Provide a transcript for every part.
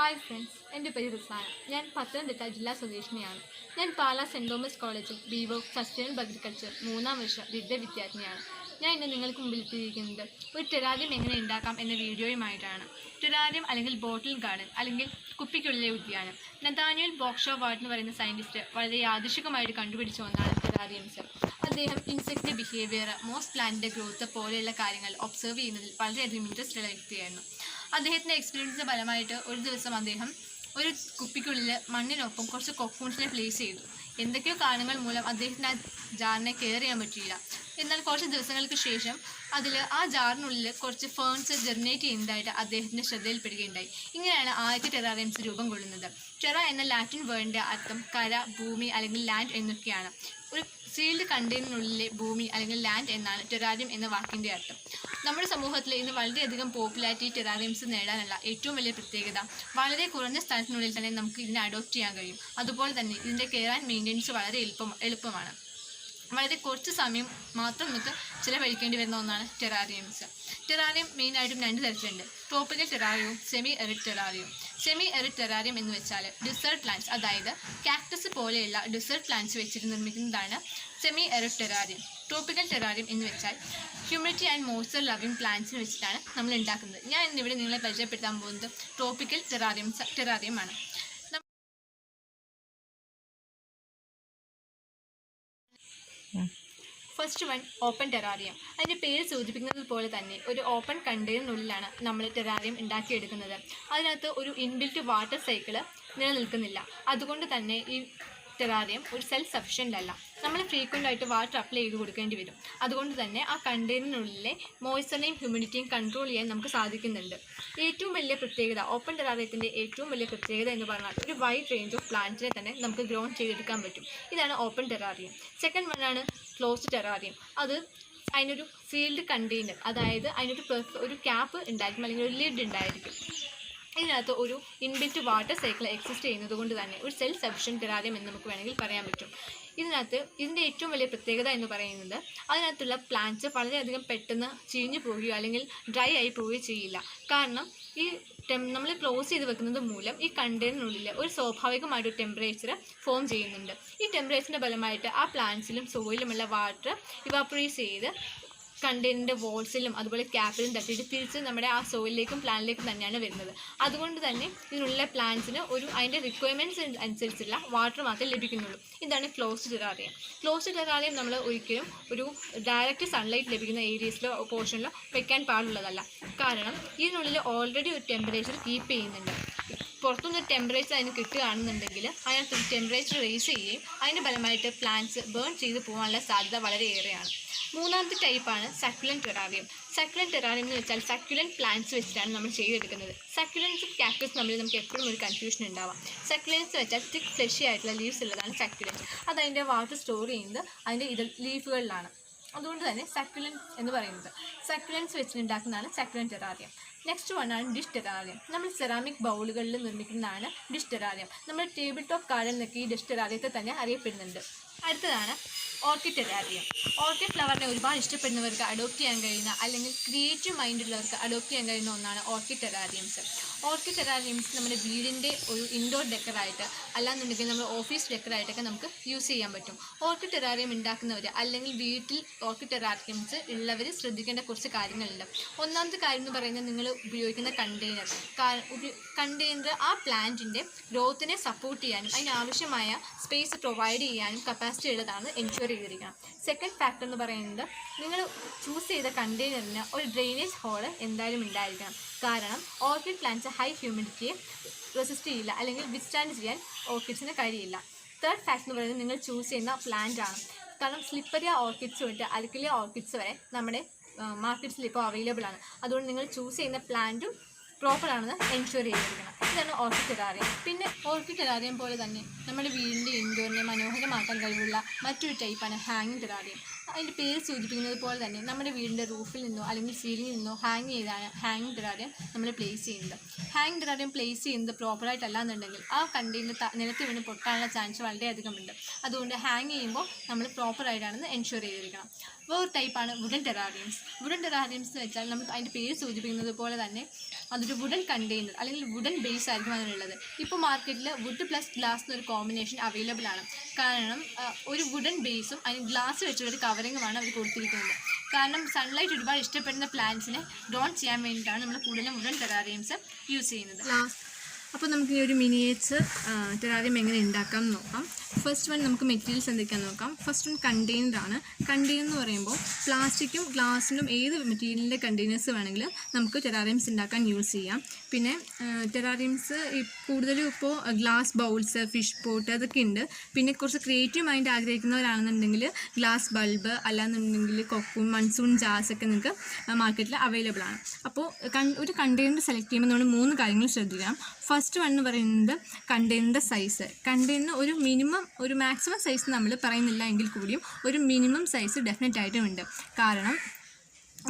Hi friends, എൻ്റെ പേര് റിസാന. ഞാൻ പത്തനംതിട്ട ജില്ലാ സ്വദേശിനിയാണ്. ഞാൻ പാലാ സെൻറ് തോമസ് കോളേജിൽ ബി.വോക്ക് സസ്റ്റൈനബിൾ അഗ്രികൾച്ചർ 3ാം വർഷ ബിരുദ വിദ്യാർത്ഥിനിയാണ്. ഞാൻ ഇന്ന് നിങ്ങൾക്ക് മുമ്പിൽ എത്തിയിരിക്കുന്നത് ഒരു ടെറാറിയം എങ്ങനെ ഉണ്ടാക്കാം എന്ന വീഡിയോയുമായിട്ടാണ്. ടെറാറിയം അല്ലെങ്കിൽ ബോട്ടിൽ ഗാർഡൻ അല്ലെങ്കിൽ കുപ്പിക്കുള്ളിലെ ഉദ്യാനം. നഥാനിയൽ ബോക്സ്ഷോവാർഡ് എന്ന് പറയുന്ന സയൻറ്റിസ്റ്റ് വളരെ യാദൃശികമായിട്ട് കണ്ടുപിടിച്ച ഒന്നാണ് ടെറാറിയംസ്. അദ്ദേഹം ഇൻസെക്റ്റിൻ്റെ ബിഹേവിയർ, മോസ് പ്ലാന്റിൻ്റെ ഗ്രോത്ത് പോലെയുള്ള കാര്യങ്ങൾ ഒബ്സർവ് ചെയ്യുന്നതിൽ വളരെയധികം ഇൻട്രസ്റ്റ് ഉള്ള വ്യക്തിയായിരുന്നു. അദ്ദേഹത്തിൻ്റെ എക്സ്പീരിയൻസിൻ്റെ ഫലമായിട്ട് ഒരു ദിവസം അദ്ദേഹം ഒരു കുപ്പിക്കുള്ളിൽ മണ്ണിനൊപ്പം കുറച്ച് കൊക്കൂൺസിനെ പ്ലേസ് ചെയ്തു. എന്തൊക്കെയോ കാരണങ്ങൾ മൂലം അദ്ദേഹത്തിന് ആ ജാറിനെ കെയർ ചെയ്യാൻ പറ്റിയില്ല. എന്നാൽ കുറച്ച് ദിവസങ്ങൾക്ക് ശേഷം ആ ജാറിനുള്ളിൽ കുറച്ച് ഫേൺസ് ജെർമിനേറ്റ് ചെയ്യുന്നതായിട്ട് അദ്ദേഹത്തിൻ്റെ ശ്രദ്ധയിൽപ്പെടുകയുണ്ടായി. ഇങ്ങനെയാണ് ആദ്യത്തെ ടെറാറിയംസ് രൂപം കൊള്ളുന്നത്. ടെറ എന്ന ലാറ്റിൻ വേർഡിൻ്റെ അർത്ഥം കര, ഭൂമി അല്ലെങ്കിൽ ലാൻഡ് എന്നൊക്കെയാണ്. ഒരു സീൽഡ് കണ്ടെയ്നറിനുള്ളിലെ ഭൂമി അല്ലെങ്കിൽ ലാൻഡ് എന്നാണ് ടെറാറിയം എന്ന വാക്കിൻ്റെ അർത്ഥം. നമ്മുടെ സമൂഹത്തിൽ ഇന്ന് വളരെയധികം പോപ്പുലാരിറ്റി ടെറാറിയംസ് നേടാനുള്ള ഏറ്റവും വലിയ പ്രത്യേകത വളരെ കുറഞ്ഞ സ്ഥലത്തിനുള്ളിൽ തന്നെ നമുക്ക് ഇതിനെ അഡോപ്റ്റ് ചെയ്യാൻ കഴിയും. അതുപോലെ തന്നെ ഇതിൻ്റെ കെയർ ആൻഡ് മെയിൻ്റെനൻസ് വളരെ എളുപ്പമാണ്. വളരെ കുറച്ച് സമയം മാത്രം നമുക്ക് ചിലവഴിക്കേണ്ടി വരുന്ന ഒന്നാണ് ടെറാറിയംസ്. ടെറാറിയം മെയിനായിട്ടും 2 തരത്തിലുണ്ട്: ട്രോപ്പിക്കൽ ടെറാറിയവും സെമി എറിഡ് ടെറാറിയവും. സെമി എറിഡ് ടെറാറിയം എന്ന് വെച്ചാൽ ഡെസേർട്ട് പ്ലാന്റ്സ്, അതായത് കാക്ടസ് പോലെയുള്ള ഡെസേർട്ട് പ്ലാന്റ്സ് വെച്ചിട്ട് നിർമ്മിക്കുന്നതാണ് semi arid terrarium. Tropical terrarium എന്ന് വെച്ചാൽ ഹ്യൂമിഡിറ്റി ആൻഡ് മോയ്സ്ചർ ലവിങ് പ്ലാന്റ്സിന് വെച്ചിട്ടാണ് നമ്മൾ ഉണ്ടാക്കുന്നത്. ഞാൻ ഇന്നിവിടെ നിങ്ങളെ പരിചയപ്പെടുത്താൻ പോകുന്നത് ട്രോപ്പിക്കൽ ടെറാറിയമാണ്. First one, open terrarium. അതിൻ്റെ പേര് സൂചിപ്പിക്കുന്നത് പോലെ തന്നെ ഒരു ഓപ്പൺ കണ്ടെയ്നറിനുള്ളിലാണ് നമ്മൾ ടെറാറിയം ഉണ്ടാക്കിയെടുക്കുന്നത്. അതിനകത്ത് ഒരു ഇൻബിൽറ്റ് വാട്ടർ സൈക്കിള് നിലനിൽക്കുന്നില്ല. അതുകൊണ്ട് തന്നെ ഈ ടെറാറിയം ഒരു സെൽഫ് സഫിഷ്യൻ്റ് അല്ല. നമ്മൾ ഫ്രീക്വൻ്റ് ആയിട്ട് വാട്ടർ അപ്ലൈ ചെയ്ത് കൊടുക്കേണ്ടി വരും. അതുകൊണ്ട് തന്നെ ആ കണ്ടെയ്നറിനുള്ളിലെ മോയ്സ്ചറിനെയും ഹ്യൂമിഡിറ്റിയും കൺട്രോൾ ചെയ്യാൻ നമുക്ക് സാധിക്കുന്നുണ്ട്. ഏറ്റവും വലിയ പ്രത്യേകത, ഓപ്പൺ ടെറാറിയത്തിൻ്റെ ഏറ്റവും വലിയ പ്രത്യേകത എന്ന് പറഞ്ഞാൽ ഒരു വൈഡ് റേഞ്ച് ഓഫ് പ്ലാന്റ്സിനെ തന്നെ നമുക്ക് ഗ്രോൺ ചെയ്തെടുക്കാൻ പറ്റും. ഇതാണ് ഓപ്പൺ ടെറാറിയം. സെക്കൻഡ് വണ്ണാണ് ക്ലോസ്ഡ് ടെറാറിയം. അതിനൊരു സീൽഡ് കണ്ടെയ്നർ, അതായത് അതിനൊരു ക്യാപ്പ് ഉണ്ടായിരിക്കും അല്ലെങ്കിൽ ഒരു ലിഡ് ഉണ്ടായിരിക്കും. ഇതിനകത്ത് ഒരു ഇൻബിൽറ്റ് വാട്ടർ സൈക്കിൾ എക്സിസ്റ്റ് ചെയ്യുന്നത് കൊണ്ട് തന്നെ ഒരു സെൽഫ് സഫിഷ്യൻറ്റ് ടെറാറിയം എന്ന് നമുക്ക് വേണമെങ്കിൽ പറയാൻ പറ്റും. ഇതിൻ്റെ ഏറ്റവും വലിയ പ്രത്യേകത എന്ന് പറയുന്നത് അതിനകത്തുള്ള പ്ലാന്റ്സ് വളരെയധികം പെട്ടെന്ന് ചീഞ്ഞു പോവുകയോ അല്ലെങ്കിൽ ഡ്രൈ ആയി പോവുകയോ ചെയ്യില്ല. കാരണം നമ്മൾ ക്ലോസ് ചെയ്ത് വെക്കുന്നത് മൂലം ഈ കണ്ടെയ്നറിനുള്ളിൽ ഒരു സ്വാഭാവികമായിട്ടൊരു ടെമ്പറേച്ചർ ഫോം ചെയ്യുന്നുണ്ട്. ഈ ടെമ്പറേച്ചറിൻ്റെ ഫലമായിട്ട് ആ പ്ലാന്റ്സിലും സോയിലുമുള്ള വാട്ടർ ഇവാപ്പറേറ്റ് ചെയ്ത് കണ്ടെയ്നറിൻ്റെ വോൾസിലും അതുപോലെ ക്യാപ്പിലും തട്ടിയിട്ട് തിരിച്ച് നമ്മുടെ ആ സോയിലിലേക്കും പ്ലാന്റിലേക്കും തന്നെയാണ് വരുന്നത്. അതുകൊണ്ട് തന്നെ ഇതിനുള്ള പ്ലാന്റ്സിന് അതിൻ്റെ റിക്വയർമെൻറ്റ്സ് അനുസരിച്ചുള്ള വാട്ടർ മാത്രമേ ലഭിക്കുന്നുള്ളൂ. ഇതാണ് ക്ലോസ്ഡ് ടെറാറിയം. ക്ലോസ്ഡ് ടെറാറിയം നമ്മൾ ഒരിക്കലും ഒരു ഡയറക്റ്റ് സൺലൈറ്റ് ലഭിക്കുന്ന ഏരിയസിലോ പോർഷനിലോ വെക്കാൻ പാടുള്ളതല്ല. കാരണം ഇതിനുള്ളിൽ ഓൾറെഡി ഒരു ടെമ്പറേച്ചർ കീപ്പ് ചെയ്യുന്നുണ്ട്. പുറത്തുനിന്ന് ടെമ്പറേച്ചർ അതിന് കിട്ടുകയാണെന്നുണ്ടെങ്കിൽ അതിനകത്ത് ടെമ്പറേച്ചർ റേസ് ചെയ്യുകയും അതിൻ്റെ ഫലമായിട്ട് പ്ലാന്റ്സ് ബേൺ ചെയ്ത് പോകാനുള്ള സാധ്യത വളരെയേറെയാണ്. മൂന്നാമത്തെ ടൈപ്പാണ് സക്യുലൻറ്റ് ടെറാറിയം. സക്യുലൻറ്റ് ടെറാറിയം എന്ന് വെച്ചാൽ സക്യുലൻറ്റ് പ്ലാന്റ്സ് വെച്ചിട്ടാണ് നമ്മൾ ചെയ്തെടുക്കുന്നത്. സക്യുലൻസും കാക്ടസ് തമ്മിൽ നമുക്ക് എപ്പോഴും ഒരു കൺഫ്യൂഷൻ ഉണ്ടാവാം. സക്യുലൻസ് വെച്ചാൽ തിക്ക് ഫ്ലഷി ആയിട്ടുള്ള ലീവ്സ് ഉള്ളതാണ് സക്യുലൻറ്റ്. അതിൻ്റെ വാട്ടർ സ്റ്റോർ ചെയ്യുന്നത് അതിൻ്റെ ലീഫുകളിലാണ്. അതുകൊണ്ട് തന്നെ സക്യുലൻറ്റ് എന്ന് പറയുന്നത്. സക്യുലൻസ് വെച്ചിട്ടുണ്ടാക്കുന്നതാണ് സക്യുലൻറ്റ് ടെറാറിയം. നെക്സ്റ്റ് വണ്ണാണ് ഡിഷ് ടെറാറിയം. നമ്മൾ സെറാമിക് ബൗളുകളിൽ നിർമ്മിക്കുന്നതാണ് ഡിഷ് ടെറാറിയം. നമ്മൾ ടേബിൾ ടോപ്പ് ഗാർഡൻ എന്നൊക്കെ ഈ ഡിഷ് ടെറാറിയത്തെ തന്നെ അറിയപ്പെടുന്നുണ്ട്. അടുത്തതാണ് ഓർക്കിഡ് ടെറാറിയം. ഓർക്കിഡ് ഫ്ലവറിനെ ഒരുപാട് ഇഷ്ടപ്പെടുന്നവർക്ക് അഡോപ്റ്റ് ചെയ്യാൻ കഴിയുന്ന അല്ലെങ്കിൽ ക്രിയേറ്റീവ് മൈൻഡുള്ളവർക്ക് അഡോപ്റ്റ് ചെയ്യാൻ കഴിയുന്ന ഒന്നാണ് ഓർക്കിഡ് ടെറാറിയംസ്. ഓർക്കിഡ് ടെറാറിയംസ് നമ്മുടെ വീടിൻ്റെ ഒരു ഇൻഡോർ ഡെക്കറായിട്ട് അല്ലാന്നുണ്ടെങ്കിൽ നമ്മൾ ഓഫീസ് ഡെക്കറായിട്ടൊക്കെ നമുക്ക് യൂസ് ചെയ്യാൻ പറ്റും. ഓർക്കിഡ് ടെറാറിയം ഉണ്ടാക്കുന്നവർ അല്ലെങ്കിൽ വീട്ടിൽ ഓർക്കിഡ് ടെറാറിയംസ് ഉള്ളവർ ശ്രദ്ധിക്കേണ്ട കുറച്ച് കാര്യങ്ങളുണ്ട്. ഒന്നാമത്തെ കാര്യം എന്ന് പറയുന്നത് നിങ്ങൾ ഉപയോഗിക്കുന്ന കണ്ടെയ്നർ ആ പ്ലാന്റിൻ്റെ ഗ്രോത്തിനെ സപ്പോർട്ട് ചെയ്യാനും അതിനാവശ്യമായ സ്പേസ് പ്രൊവൈഡ് ചെയ്യാനും കപ്പാസിറ്റി ഉള്ളതാണ് എൻഷുർ ചെയ്തിരിക്കണം. സെക്കൻഡ് ഫാക്ടർ എന്ന് പറയുന്നത് നിങ്ങൾ ചൂസ് ചെയ്ത കണ്ടെയ്നറിന് ഒരു ഡ്രെയിനേജ് ഹോള് എന്തായാലും ഉണ്ടായിരിക്കണം. കാരണം ഓർക്കിഡ് പ്ലാന്റ്സ് ഹൈ ഹ്യൂമിഡിറ്റിയെ റെസിസ്റ്റ് ചെയ്യില്ല അല്ലെങ്കിൽ വിത്ത്സ്റ്റാൻഡ് ചെയ്യാൻ ഓർക്കിഡ്സിന് കഴിയില്ല. തേർഡ് ഫാക്ടർ എന്ന് പറയുന്നത് നിങ്ങൾ ചൂസ് ചെയ്യുന്ന പ്ലാന്റ് ആണ്. കാരണം സ്ലിപ്പറിയ ഓർക്കിഡ്സ് തൊട്ട് അൽക്കലിയ ഓർക്കിഡ്സ് വരെ നമ്മുടെ മാർക്കറ്റ്സിൽ ഇപ്പോൾ അവൈലബിൾ ആണ്. അതുകൊണ്ട് നിങ്ങൾ ചൂസ് ചെയ്യുന്ന പ്ലാന്റും പ്രോപ്പറാണെന്ന് എൻഷുർ ചെയ്തിരിക്കണം. ഇതാണ് ഓർക്കിഡ് ടെറാറിയം. പിന്നെ ഓർക്കിഡ് ടെറാറിയം പോലെ തന്നെ നമ്മുടെ വീടിൻ്റെ ഇൻഡോറിനെ മനോഹരമാക്കാൻ കഴിവുള്ള മറ്റൊരു ടൈപ്പാണ് ഹാങ്ങിങ് ടെറാറിയം. അതിൻ്റെ പേര് സൂചിപ്പിക്കുന്നത് പോലെ തന്നെ നമ്മുടെ വീടിൻ്റെ റൂഫിൽ നിന്നോ അല്ലെങ്കിൽ സീലിങ്ങിൽ നിന്നോ ഹാങ് ചെയ്താണ് ഹാങ്ങിങ് ടെറാറിയം നമ്മൾ പ്ലേസ് ചെയ്യുന്നത്. ഹാങ്ങിങ് ടെറാറിയം പ്ലേസ് ചെയ്യുന്നത് പ്രോപ്പറായിട്ടല്ല എന്നുണ്ടെങ്കിൽ ആ കണ്ടെയ്നർ നിലത്ത് വീണ് പൊട്ടാനുള്ള ചാൻസ് വളരെയധികം ഉണ്ട്. അതുകൊണ്ട് ഹാങ് ചെയ്യുമ്പോൾ നമ്മൾ പ്രോപ്പറായിട്ടാണെന്ന് എൻഷുർ ചെയ്തിരിക്കണം. വേറൊരു ടൈപ്പാണ് വുഡൻ ടെറാറിയംസ്. വുഡൻ ടെറാറിയംസ് എന്ന് വെച്ചാൽ നമുക്ക് അതിൻ്റെ പേര് സൂചിപ്പിക്കുന്നത് പോലെ തന്നെ അതൊരു വുഡൻ കണ്ടെയ്നർ അല്ലെങ്കിൽ വുഡൻ ബേസ് ആയിരിക്കും അതിനുള്ളത്. ഇപ്പോൾ മാർക്കറ്റിൽ വുഡ് പ്ലസ് ഗ്ലാസ് എന്നൊരു കോമ്പിനേഷൻ അവൈലബിൾ ആണ്. കാരണം ഒരു വുഡൻ ബേസും അതിന് ഗ്ലാസ് വെച്ചുള്ളൊരു കവറിങ്ങുമാണ് അവർ കൊടുത്തിരിക്കുന്നത്. കാരണം സൺലൈറ്റ് ഒരുപാട് ഇഷ്ടപ്പെടുന്ന പ്ലാന്റ്സിനെ ഗ്രോൺ ചെയ്യാൻ വേണ്ടിയിട്ടാണ് നമ്മൾ കൂടുതലും വുഡൻ ടെറാറിയംസ് യൂസ് ചെയ്യുന്നത്. അപ്പോൾ നമുക്ക് ഈ ഒരു മിനിയേച്ചർ ടെറാറിയം എങ്ങനെ ഉണ്ടാക്കാം എന്ന് നോക്കാം. ഫസ്റ്റ് വൺ നമുക്ക് മെറ്റീരിയൽസ് എന്തൊക്കെയാണെന്ന് നോക്കാം. First one കണ്ടെയ്നറാണ്. കണ്ടെയ്നർ എന്ന് പറയുമ്പോൾ പ്ലാസ്റ്റിക്കും ഗ്ലാസിനും ഏത് മെറ്റീരിയലിൻ്റെ കണ്ടെയ്നേഴ്സ് വേണമെങ്കിലും നമുക്ക് ടെറാറിയംസ് ഉണ്ടാക്കാൻ യൂസ് ചെയ്യാം. പിന്നെ ടെറാറിയംസ് കൂടുതലും ഇപ്പോൾ ഗ്ലാസ് ബൗൾസ്, ഫിഷ് പോട്ട് അതൊക്കെ ഉണ്ട്. പിന്നെ കുറച്ച് ക്രിയേറ്റീവ് മൈൻഡ് ആഗ്രഹിക്കുന്നവരാണെന്നുണ്ടെങ്കിൽ ഗ്ലാസ് ബൾബ്, അല്ലാന്നുണ്ടെങ്കിൽ കൊക്കും മൺസൂൺ ജാർസ് ഒക്കെ നിങ്ങൾക്ക് മാർക്കറ്റിൽ അവൈലബിൾ ആണ്. അപ്പോൾ ഒരു കണ്ടെയ്നർ സെലക്ട് ചെയ്യുമ്പോൾ നമ്മൾ 3 കാര്യങ്ങൾ ശ്രദ്ധിക്കണം. ഫസ്റ്റ് വൺ എന്ന് പറയുന്നത് കണ്ടെയ്നറിൻ്റെ സൈസ്. കണ്ടെയ്നർ ഒരു മാക്സിമം സൈസ് നമ്മൾ പറയുന്നില്ല എങ്കിൽ കൂടിയും ഒരു മിനിമം സൈസ് ഡെഫിനറ്റ് ആയിട്ടും ഉണ്ട്. കാരണം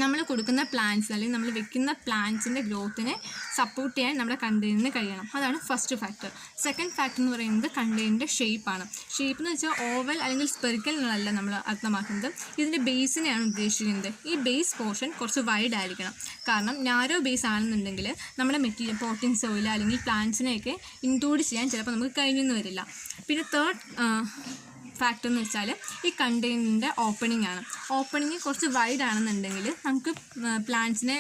നമ്മൾ കൊടുക്കുന്ന പ്ലാന്റ്സ് അല്ലെങ്കിൽ നമ്മൾ വെക്കുന്ന പ്ലാന്റ്സിൻ്റെ ഗ്രോത്തിനെ സപ്പോർട്ട് ചെയ്യാൻ നമ്മുടെ കണ്ടെയ്നറിന് കഴിയണം. അതാണ് ഫസ്റ്റ് ഫാക്ടർ. സെക്കൻഡ് ഫാക്ടർ എന്ന് പറയുന്നത് കണ്ടെയ്നറിൻ്റെ ഷേപ്പാണ്. ഷേപ്പ് എന്ന് വെച്ചാൽ ഓവൽ അല്ലെങ്കിൽ സ്പെറിക്കൽ എന്നല്ല നമ്മൾ അർത്ഥമാക്കുന്നത്. ഇതിൻ്റെ ബേസിനെയാണ് ഉദ്ദേശിക്കുന്നത്. ഈ ബേസ് പോർഷൻ കുറച്ച് വൈഡ് ആയിരിക്കണം. കാരണം നാരോ ബേസ് ആണെന്നുണ്ടെങ്കിൽ നമ്മുടെ മെറ്റീരിയൽ പോട്ടിംഗ് സോയിൽ അല്ലെങ്കിൽ പ്ലാന്റ്സിനെയൊക്കെ ഇൻക്ലൂഡ് ചെയ്യാൻ ചിലപ്പോൾ നമുക്ക് കഴിഞ്ഞെന്ന് വരില്ല. പിന്നെ തേർഡ് ഫാക്ടർ എന്ന് വെച്ചാൽ ഈ കണ്ടെയ്നറിൻ്റെ ഓപ്പണിംഗ് ആണ്. ഓപ്പണിംഗ് കുറച്ച് വൈഡ് ആണെന്നുണ്ടെങ്കിൽ നമുക്ക് പ്ലാന്റ്സിനെ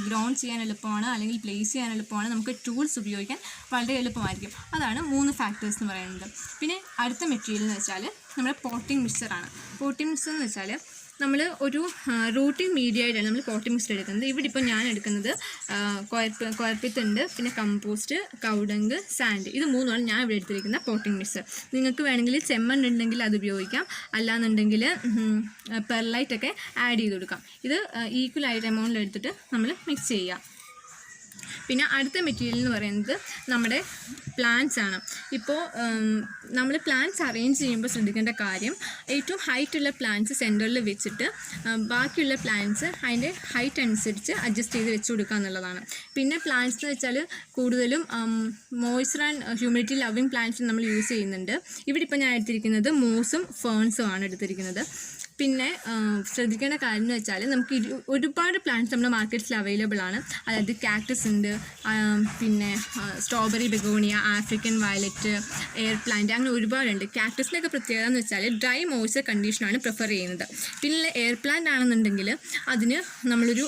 ഗ്രോൺ ചെയ്യാൻ എളുപ്പമാണ്, അല്ലെങ്കിൽ പ്ലേസ് ചെയ്യാൻ എളുപ്പമാണ്, നമുക്ക് ടൂൾസ് ഉപയോഗിക്കാൻ വളരെ എളുപ്പമായിരിക്കും. അതാണ് 3 ഫാക്ടേഴ്സ് എന്ന് പറയുന്നത്. പിന്നെ അടുത്ത മെറ്റീരിയൽ എന്ന് വെച്ചാൽ നമ്മുടെ പോട്ടിംഗ് മിക്സറാണ്. പോട്ടിംഗ് മിക്സർ എന്ന് വെച്ചാൽ നമ്മൾ ഒരു റൂട്ടിംഗ് മീഡിയ ആയിട്ടാണ് നമ്മൾ പോട്ടിംഗ് മിക്സർ എടുക്കുന്നത്. ഇവിടെ ഇപ്പോൾ ഞാൻ എടുക്കുന്നത് കൊയർപ്പിത്തുണ്ട്, പിന്നെ കമ്പോസ്റ്റ്, കൗഡങ്ക്, സാൻഡ്. ഇത് 3ആണ് ഞാൻ ഇവിടെ എടുത്തിരിക്കുന്ന പോട്ടിംഗ് മിക്സർ. നിങ്ങൾക്ക് വേണമെങ്കിൽ ചെമ്മൺ ഉണ്ടെങ്കിൽ അത് ഉപയോഗിക്കാം, അല്ലാന്നുണ്ടെങ്കിൽ പെർലൈറ്റ് ഒക്കെ ആഡ് ചെയ്ത് കൊടുക്കാം. ഇത് ഈക്വൽ ആയിട്ട് എമൗണ്ടിൽ എടുത്തിട്ട് നമ്മൾ മിക്സ് ചെയ്യുക. പിന്നെ അടുത്ത മെറ്റീരിയൽ എന്ന് പറയുന്നത് നമ്മുടെ പ്ലാന്റ്സ് ആണ്. ഇപ്പോൾ നമ്മൾ പ്ലാന്റ്സ് അറേഞ്ച് ചെയ്യുമ്പോൾ ശ്രദ്ധിക്കേണ്ട കാര്യം, ഏറ്റവും ഹൈറ്റുള്ള പ്ലാന്റ്സ് സെൻറ്ററിൽ വെച്ചിട്ട് ബാക്കിയുള്ള പ്ലാന്റ്സ് അതിൻ്റെ ഹൈറ്റ് അനുസരിച്ച് അഡ്ജസ്റ്റ് ചെയ്ത് വെച്ച് കൊടുക്കുക എന്നുള്ളതാണ്. പിന്നെ പ്ലാന്റ്സ് എന്ന് വെച്ചാൽ കൂടുതലും moisture and humidity loving plants നമ്മൾ യൂസ് ചെയ്യുന്നുണ്ട്. ഇവിടെ ഇപ്പോൾ ഞാൻ എടുത്തിരിക്കുന്നത് മോസും ഫേൺസും ആണ് എടുത്തിരിക്കുന്നത്. പിന്നെ ശ്രദ്ധിക്കേണ്ട കാര്യം എന്ന് വെച്ചാൽ നമുക്ക് ഒരുപാട് പ്ലാന്റ്സ് നമ്മുടെ മാർക്കറ്റ്സിൽ അവൈലബിൾ ആണ്. അതായത് കാക്ടസ് ഉണ്ട്, പിന്നെ strawberry begonia, African violet, air plant, അങ്ങനെ ഒരുപാടുണ്ട്. കാക്ടസിൻ്റെയൊക്കെ പ്രത്യേകത എന്ന് വെച്ചാൽ ഡ്രൈ മോയ്സ്ചർ കണ്ടീഷനാണ് പ്രിഫർ ചെയ്യുന്നത്. പിന്നെ എയർ പ്ലാന്റ് ആണെന്നുണ്ടെങ്കിൽ അതിന് നമ്മളൊരു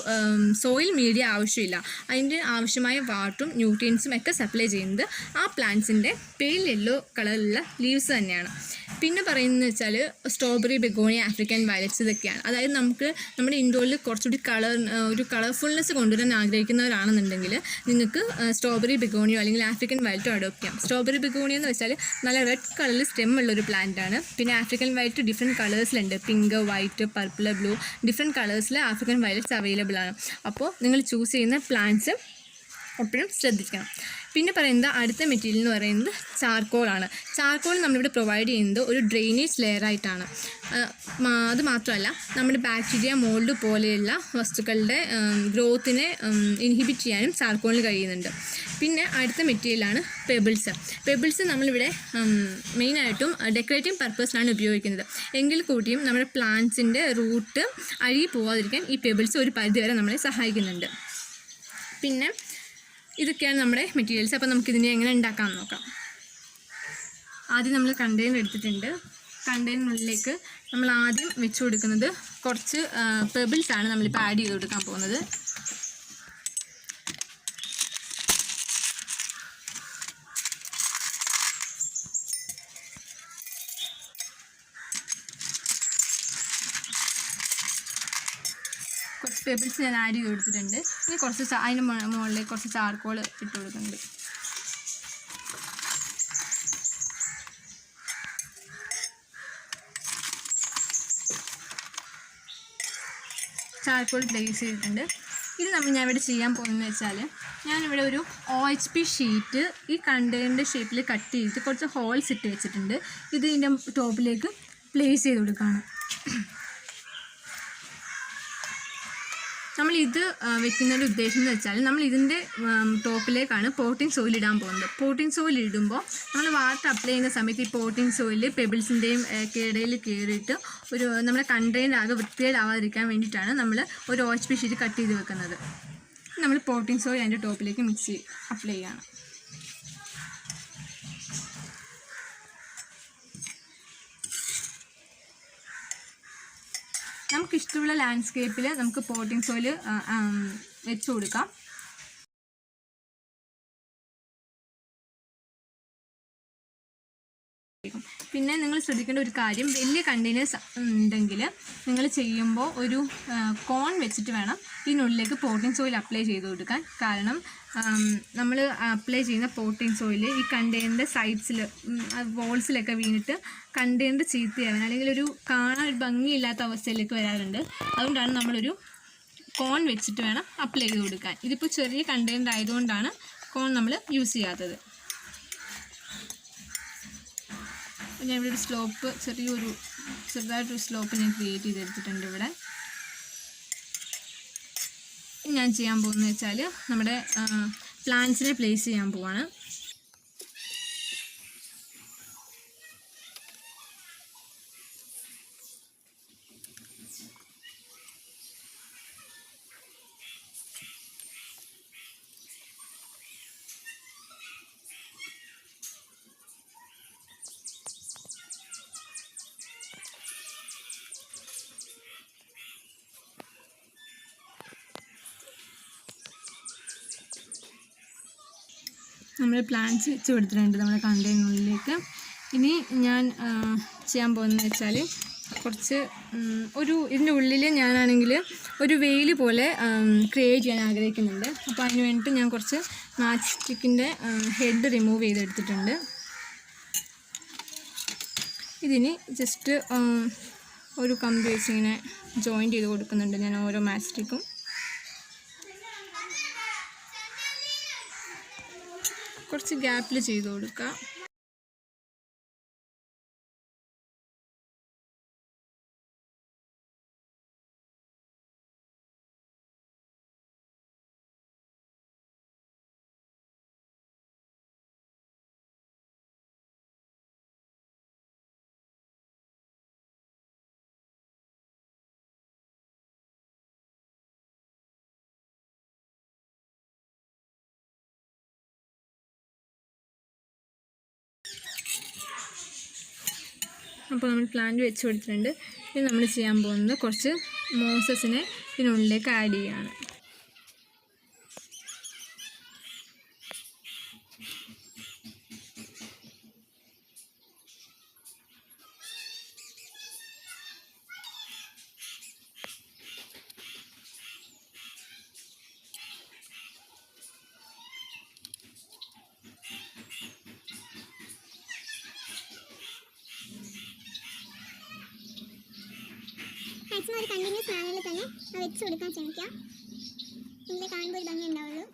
സോയിൽ മീഡിയ ആവശ്യമില്ല. അതിൻ്റെ ആവശ്യമായ വാട്ടറും ന്യൂട്രിയൻസും ഒക്കെ സപ്ലൈ ചെയ്യുന്നത് ആ പ്ലാന്റ്സിൻ്റെ പെയിൽ യെല്ലോ കളറിലുള്ള ലീവ്സ് തന്നെയാണ്. പിന്നെ പറയുന്നത് വെച്ചാൽ സ്ട്രോബെറി ബെഗോണിയ, ആഫ്രിക്കൻ വയലറ്റ്സ് ഇതൊക്കെയാണ്. അതായത് നമുക്ക് നമ്മുടെ ഇൻഡോറിൽ കുറച്ചുകൂടി ഒരു കളർഫുൾനെസ് കൊണ്ടുവരാൻ ആഗ്രഹിക്കുന്നവരാണെന്നുണ്ടെങ്കിൽ നിങ്ങൾക്ക് സ്ട്രോബെറി ബെഗോണിയോ അല്ലെങ്കിൽ ആഫ്രിക്കൻ വയലറ്റോ അഡോപ്റ്റ് ചെയ്യാം. സ്ട്രോബെറി ബെഗോണിയോ എന്ന് വെച്ചാൽ നല്ല റെഡ് കളറിൽ സ്റ്റെം ഉള്ളൊരു പ്ലാന്റാണ്. പിന്നെ ആഫ്രിക്കൻ വയലറ്റ് ഡിഫറെൻറ്റ് കളേഴ്സിലുണ്ട്. Pink, white, purple, blue, different കളേഴ്സിൽ ആഫ്രിക്കൻ വയലറ്റ്സ് അവൈലബിൾ ആണ്. അപ്പോൾ നിങ്ങൾ ചൂസ് ചെയ്യുന്ന പ്ലാന്റ്സ് എപ്പോഴും ശ്രദ്ധിക്കണം. പിന്നെ പറയുന്നത് അടുത്ത മെറ്റീരിയൽ എന്ന് പറയുന്നത് ചാർക്കോളാണ്. ചാർക്കോൾ നമ്മളിവിടെ പ്രൊവൈഡ് ചെയ്യുന്നത് ഒരു ഡ്രെയിനേജ് ലെയറായിട്ടാണ്. അത് മാത്രമല്ല നമ്മുടെ ബാക്ടീരിയ, മോൾഡ് പോലെയുള്ള വസ്തുക്കളുടെ ഗ്രോത്തിനെ ഇൻഹിബിറ്റ് ചെയ്യാനും ചാർക്കോളിന് കഴിയുന്നുണ്ട്. പിന്നെ അടുത്ത മെറ്റീരിയലാണ് പെബിൾസ്. പെബിൾസ് നമ്മളിവിടെ മെയിനായിട്ടും ഡെക്കറേറ്റീവ് പർപ്പസിനാണ് ഉപയോഗിക്കുന്നത്. എങ്കിൽ കൂടിയും നമ്മുടെ പ്ലാന്റ്സിൻ്റെ റൂട്ട് അഴുകി പോകാതിരിക്കാൻ ഈ പെബിൾസ് ഒരു പരിധിവരെ നമ്മളെ സഹായിക്കുന്നുണ്ട്. പിന്നെ ഇതൊക്കെയാണ് നമ്മുടെ മെറ്റീരിയൽസ്. അപ്പോൾ നമുക്കിതിനെ എങ്ങനെ ഉണ്ടാക്കാമെന്ന് നോക്കാം. ആദ്യം നമ്മൾ കണ്ടെയ്നർ എടുത്തിട്ടുണ്ട്. കണ്ടെയ്നറിനുള്ളിലേക്ക് നമ്മൾ ആദ്യം വെച്ച് കൊടുക്കുന്നത് കുറച്ച് പെബിൾസാണ് നമ്മളിപ്പോൾ ആഡ് ചെയ്ത് കൊടുക്കാൻ പോകുന്നത്. കുറച്ച് പെബിൾസ് ഞാൻ ആഡ് ചെയ്ത് കൊടുത്തിട്ടുണ്ട്. ഇനി കുറച്ച് അതിൻ്റെ മുകളിലേക്ക് കുറച്ച് ചാർക്കോൾ ഇട്ട് കൊടുക്കുന്നുണ്ട്. ചാർക്കോൾ പ്ലേസ് ചെയ്തിട്ടുണ്ട്. ഇത് ഞാൻ ഇവിടെ ചെയ്യാൻ പോകുന്നത് വെച്ചാൽ ഞാനിവിടെ ഒരു OHP ഷീറ്റ് ഈ കണ്ടെയ്നറിൻ്റെ ഷേപ്പിൽ കട്ട് ചെയ്തിട്ട് കുറച്ച് ഹോൾസ് ഇട്ട് വെച്ചിട്ടുണ്ട്. ഇത് ഇതിൻ്റെ ടോപ്പിലേക്ക് പ്ലേസ് ചെയ്ത് കൊടുക്കുകയാണ്. നമ്മൾ നമ്മളിത് വെക്കുന്നതിൻ്റെ ഉദ്ദേശം എന്ന് വെച്ചാൽ നമ്മൾ ഇതിൻ്റെ ടോപ്പിലേക്കാണ് പോട്ടിംഗ് സോയിൽ ഇടാൻ പോകുന്നത്. പോട്ടിംഗ് സോയിൽ ഇടുമ്പോൾ നമ്മൾ വാട്ടർ അപ്ലൈ ചെയ്യുന്ന സമയത്ത് ഈ പോട്ടിംഗ് സോയിൽ പെബിൾസിൻ്റെയും ഇടയിൽ കയറിയിട്ട് ഒരു നമ്മുടെ കണ്ടെയ്നർ ആകെ വൃത്തികേടാവാതിരിക്കാൻ വേണ്ടിയിട്ടാണ് നമ്മൾ ഒരു OHP ഷീറ്റ് കട്ട് ചെയ്ത് വെക്കുന്നത്. നമ്മൾ പോട്ടിംഗ് സോയിൽ അതിൻ്റെ ടോപ്പിലേക്ക് മിക്സ് അപ്ലൈ ചെയ്യണം. നമുക്കിഷ്ടമുള്ള ലാൻഡ്സ്കേപ്പിൽ നമുക്ക് പോട്ടിംഗ് സോയിൽ വെച്ച് കൊടുക്കാം. പിന്നെ നിങ്ങൾ ശ്രദ്ധിക്കേണ്ട ഒരു കാര്യം, വലിയ കണ്ടെയ്നേഴ്സ് ഉണ്ടെങ്കിൽ നിങ്ങൾ ചെയ്യുമ്പോൾ ഒരു കോൺ വെച്ചിട്ട് വേണം ഇതിനുള്ളിലേക്ക് പോട്ടിംഗ് സോയിൽ അപ്ലൈ ചെയ്ത് കൊടുക്കാൻ. കാരണം നമ്മൾ അപ്ലൈ ചെയ്യുന്ന പോട്ടിംഗ് സോയിൽ ഈ കണ്ടെയ്നറിൻ്റെ സൈഡ്സിൽ വോൾസിലൊക്കെ വീണിട്ട് കണ്ടെയ്നർ ചീത്തയാവാൻ അല്ലെങ്കിൽ ഒരു കാണാൻ ഒരു ഭംഗിയില്ലാത്ത അവസ്ഥയിലേക്ക് വരാറുണ്ട്. അതുകൊണ്ടാണ് നമ്മളൊരു കോൺ വെച്ചിട്ട് വേണം അപ്ലൈ ചെയ്ത് കൊടുക്കാൻ. ഇതിപ്പോൾ ചെറിയ കണ്ടെയ്നർ ആയതുകൊണ്ടാണ് കോൺ നമ്മൾ യൂസ് ചെയ്യാത്തത്. ഞാൻ ഇവിടെ ഒരു സ്ലോപ്പ് ചെറുതായിട്ടൊരു സ്ലോപ്പ് ഞാൻ ക്രിയേറ്റ് ചെയ്തെടുത്തിട്ടുണ്ട്. ഇവിടെ ഞാൻ ചെയ്യാൻ പോകുന്നത് വെച്ചാൽ നമ്മുടെ പ്ലാന്റ്സിനെ പ്ലേസ് ചെയ്യാൻ പോവാണ്. നമ്മൾ പ്ലാന്റ്സ് വെച്ച് കൊടുത്തിട്ടുണ്ട് നമ്മുടെ കണ്ടെയ്നറിലേക്ക്. ഇനി ഞാൻ ചെയ്യാൻ പോകുന്നത് വെച്ചാൽ കുറച്ച് ഇതിൻ്റെ ഉള്ളിൽ ഞാനാണെങ്കിൽ ഒരു വെയിൽ പോലെ ക്രിയേറ്റ് ചെയ്യാൻ ആഗ്രഹിക്കുന്നുണ്ട്. അപ്പോൾ അതിന് വേണ്ടിയിട്ട് ഞാൻ കുറച്ച് മാച്ച് സ്റ്റിക്കിൻ്റെ ഹെഡ് റിമൂവ് ചെയ്തെടുത്തിട്ടുണ്ട്. ഇതിന് ജസ്റ്റ് ഒരു കമ്പി വെച്ച് ഇങ്ങനെ ജോയിൻറ്റ് ചെയ്ത് കൊടുക്കുന്നുണ്ട് ഞാൻ ഓരോ മാച്ച് സ്റ്റിക്കും. കുറച്ച് ഗ്യാപ്പിൽ ചെയ്ത് കൊടുക്കുക. അപ്പോൾ നമ്മൾ പ്ലാന്റ് വെച്ച് കൊടുത്തിട്ടുണ്ട്. ഇനി നമ്മൾ ചെയ്യാൻ പോകുന്നത് കുറച്ച് മോസസിനെ ഇതിനുള്ളിലേക്ക് ആഡ് ചെയ്യുകയാണ്. മാക്സിമം ഒരു കണ്ടിന്യൂസ് മാനറിൽ തന്നെ വെച്ച് കൊടുക്കാൻ ശ്രമിക്കാം. എങ്കിലേ കാണുമ്പോൾ ഒരു ഭംഗി ഉണ്ടാവുള്ളൂ.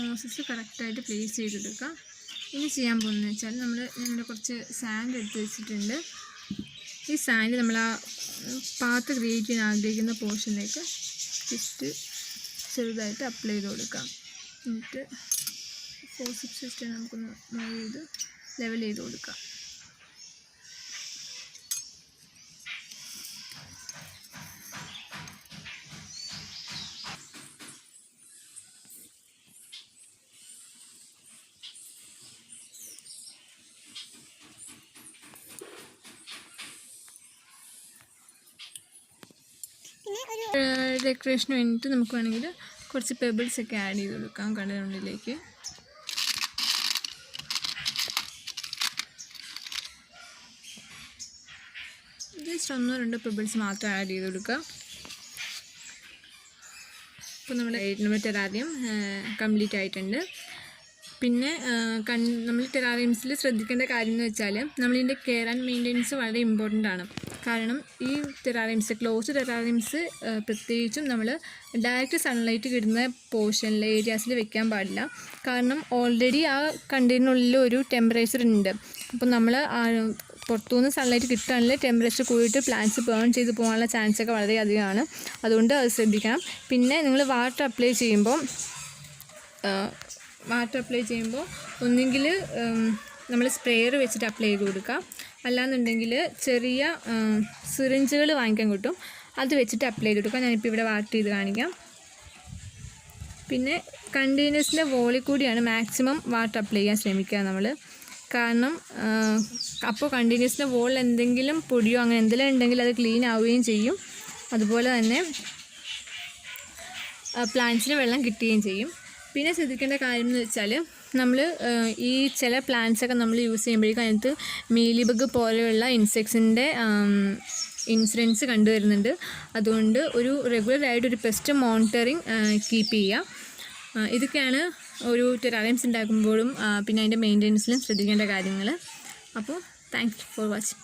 മോസസ് കറക്റ്റായിട്ട് പ്ലേസ് ചെയ്തെടുക്കുക. ഇനി ചെയ്യാൻ പോകുന്നത് വെച്ചാൽ ഞങ്ങളുടെ കുറച്ച് സാൻഡ് എടുത്ത് വെച്ചിട്ടുണ്ട്. ഈ സാൻഡ് നമ്മൾ ആ പാത്ത് ക്രിയേറ്റ് ചെയ്യാൻ ആഗ്രഹിക്കുന്ന പോർഷനിലേക്ക് ജസ്റ്റ് ചെറുതായിട്ട് അപ്ലൈ ചെയ്ത് കൊടുക്കാം. എന്നിട്ട് ഫോർസിപ്സ് വെച്ചിട്ട് നമുക്കൊന്ന് മൂവ് ചെയ്ത് ലെവൽ ചെയ്ത് കൊടുക്കാം. ഡെക്കറേഷന് വേണ്ടിയിട്ട് നമുക്ക് വേണമെങ്കിൽ കുറച്ച് പെബിൾസൊക്കെ ആഡ് ചെയ്ത് കൊടുക്കാം കടലിനുള്ളിലേക്ക്. ജസ്റ്റ് 1-2 പെബിൾസ് മാത്രം ആഡ് ചെയ്ത് കൊടുക്കുക. അപ്പോൾ നമ്മുടെ ടെറാറിയം കംപ്ലീറ്റ് ആയിട്ടുണ്ട്. പിന്നെ നമ്മൾ ടെറാറിയംസിൽ ശ്രദ്ധിക്കേണ്ട കാര്യം എന്ന് വെച്ചാൽ നമ്മളിതിൻ്റെ കെയർ ആൻഡ് മെയിൻ്റെനൻസ് വളരെ ഇമ്പോർട്ടൻ്റ് ആണ്. കാരണം ഈ ടെറാറിയംസ്, ക്ലോസ് ടെറാറിയംസ് പ്രത്യേകിച്ചും നമ്മൾ ഡയറക്റ്റ് സൺലൈറ്റ് കിട്ടുന്ന പോർഷനിൽ ഏരിയാസിൽ വെക്കാൻ പാടില്ല. കാരണം ഓൾറെഡി ആ കണ്ടെയ്നറിനുള്ളിൽ ഒരു ടെമ്പറേച്ചർ ഉണ്ട്. അപ്പോൾ നമ്മൾ പുറത്തുനിന്ന് സൺലൈറ്റ് കിട്ടുകയാണെങ്കിൽ ടെമ്പറേച്ചർ കൂടിയിട്ട് പ്ലാന്റ്സ് ബേൺ ചെയ്ത് പോകാനുള്ള ചാൻസൊക്കെ വളരെ അധികമാണ്. അതുകൊണ്ട് അത് ശ്രദ്ധിക്കണം. പിന്നെ നിങ്ങൾ വാട്ടർ അപ്ലൈ ചെയ്യുമ്പോൾ ഒന്നുകിൽ നമ്മൾ സ്പ്രേയർ വെച്ചിട്ട് അപ്ലൈ ചെയ്ത് കൊടുക്കുക, അല്ലാന്നുണ്ടെങ്കിൽ ചെറിയ സിറിഞ്ചുകൾ വാങ്ങിക്കാൻ കിട്ടും, അത് വെച്ചിട്ട് അപ്ലൈ ചെയ്ത് കൊടുക്കുക. ഞാനിപ്പോൾ ഇവിടെ വാട്ടർ ചെയ്ത് കാണിക്കാം. പിന്നെ കണ്ടെയ്നേഴ്സിൻ്റെ വോളിൽ കൂടിയാണ് മാക്സിമം വാട്ടർ അപ്ലൈ ചെയ്യാൻ ശ്രമിക്കുക നമ്മൾ. കാരണം അപ്പോൾ കണ്ടെയ്നേഴ്സിൻ്റെ വോളിൽ എന്തെങ്കിലും പൊടിയോ അങ്ങനെ എന്തെങ്കിലും ഉണ്ടെങ്കിൽ അത് ക്ലീൻ ആവുകയും ചെയ്യും. അതുപോലെ തന്നെ പ്ലാന്റ്സിന് വെള്ളം കിട്ടുകയും ചെയ്യും. പിന്നെ ശ്രദ്ധിക്കേണ്ട കാര്യം എന്ന് വെച്ചാൽ നമ്മൾ ഈ ചില പ്ലാന്റ്സൊക്കെ നമ്മൾ യൂസ് ചെയ്യുമ്പോഴേക്കും അതിനകത്ത് മീലിബഗ് പോലെയുള്ള ഇൻസെക്ട്സിൻ്റെ ഇൻസിഡൻസ് കണ്ടുവരുന്നുണ്ട്. അതുകൊണ്ട് ഒരു റെഗുലറായിട്ടൊരു പെസ്റ്റ് മോണിറ്ററിങ് കീപ്പ് ചെയ്യുക. ഇതൊക്കെയാണ് ഒരു ടെറാറിയംസ് ഉണ്ടാക്കുമ്പോഴും പിന്നെ അതിൻ്റെ മെയിൻ്റെനൻസിലും ശ്രദ്ധിക്കേണ്ട കാര്യങ്ങൾ. അപ്പോൾ താങ്ക്സ് ഫോർ വാച്ചിങ്.